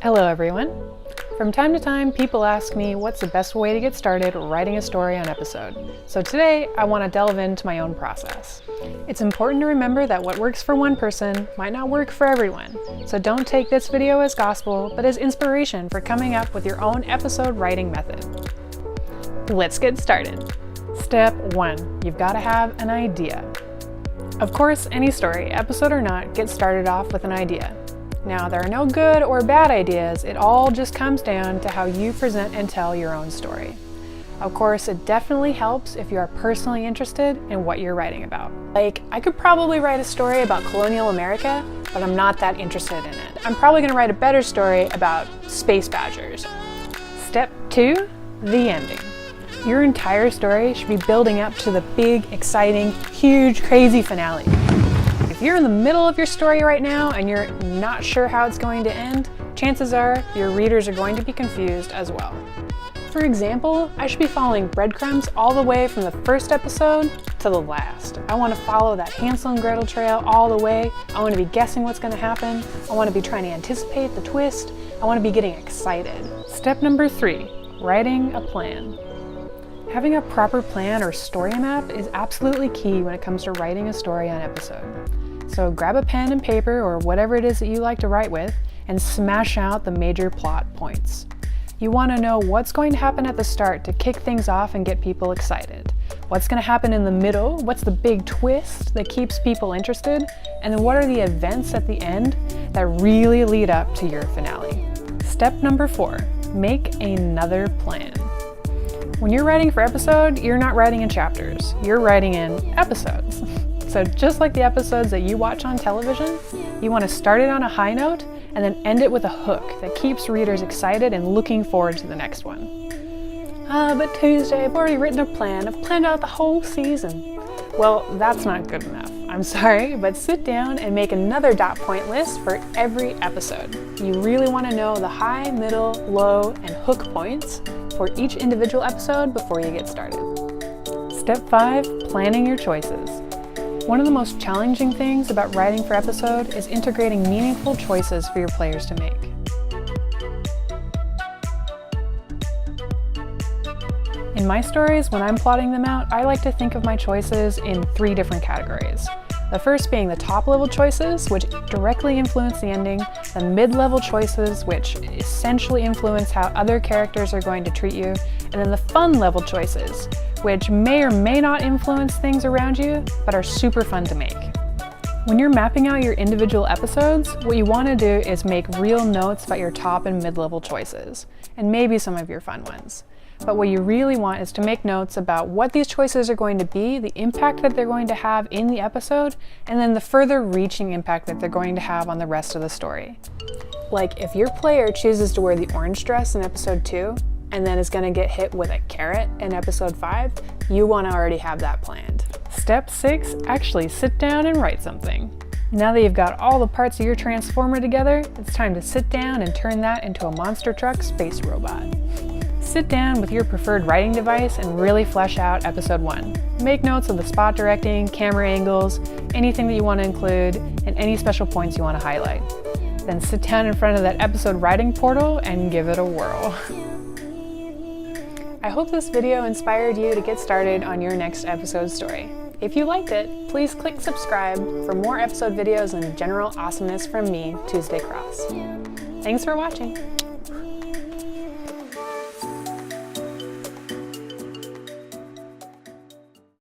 Hello everyone. From time to time, people ask me what's the best way to get started writing a story on episode. So today, I want to delve into my own process. It's important to remember that what works for one person might not work for everyone. So don't take this video as gospel, but as inspiration for coming up with your own episode writing method. Let's get started. Step 1. You've got to have an idea. Of course, any story, episode or not, gets started off with an idea. Now, there are no good or bad ideas, it all just comes down to how you present and tell your own story. Of course, it definitely helps if you are personally interested in what you're writing about. Like, I could probably write a story about colonial America, but I'm not that interested in it. I'm probably going to write a better story about space badgers. Step 2, the ending. Your entire story should be building up to the big, exciting, huge, crazy finale. If you're in the middle of your story right now and you're not sure how it's going to end, chances are your readers are going to be confused as well. For example, I should be following breadcrumbs all the way from the first episode to the last. I want to follow that Hansel and Gretel trail all the way. I want to be guessing what's going to happen. I want to be trying to anticipate the twist. I want to be getting excited. Step number 3, writing a plan. Having a proper plan or story map is absolutely key when it comes to writing a story on episode. So grab a pen and paper or whatever it is that you like to write with and smash out the major plot points. You want to know what's going to happen at the start to kick things off and get people excited. What's going to happen in the middle? What's the big twist that keeps people interested? And then what are the events at the end that really lead up to your finale? Step number 4, make another plan. When you're writing for episode, you're not writing in chapters, you're writing in episodes. So just like the episodes that you watch on television, you want to start it on a high note and then end it with a hook that keeps readers excited and looking forward to the next one. But Tuesday, I've already written a plan. I've planned out the whole season. Well, that's not good enough. I'm sorry, but sit down and make another dot point list for every episode. You really want to know the high, middle, low, and hook points for each individual episode before you get started. Step 5, planning your choices. One of the most challenging things about writing for episode is integrating meaningful choices for your players to make. In my stories, when I'm plotting them out, I like to think of my choices in 3 different categories. The first being the top-level choices, which directly influence the ending, the mid-level choices, which essentially influence how other characters are going to treat you, and then the fun-level choices, which may or may not influence things around you, but are super fun to make. When you're mapping out your individual episodes, what you want to do is make real notes about your top and mid-level choices, and maybe some of your fun ones. But what you really want is to make notes about what these choices are going to be, the impact that they're going to have in the episode, and then the further reaching impact that they're going to have on the rest of the story. Like, if your player chooses to wear the orange dress in episode 2, and then is going to get hit with a carrot in episode 5, you want to already have that planned. Step 6, actually sit down and write something. Now that you've got all the parts of your transformer together, it's time to sit down and turn that into a monster truck space robot. Sit down with your preferred writing device and really flesh out episode 1. Make notes of the spot directing, camera angles, anything that you want to include, and any special points you want to highlight. Then sit down in front of that episode writing portal and give it a whirl. I hope this video inspired you to get started on your next episode story. If you liked it, please click subscribe for more episode videos and general awesomeness from me, Tuesday Cross. Thanks for watching.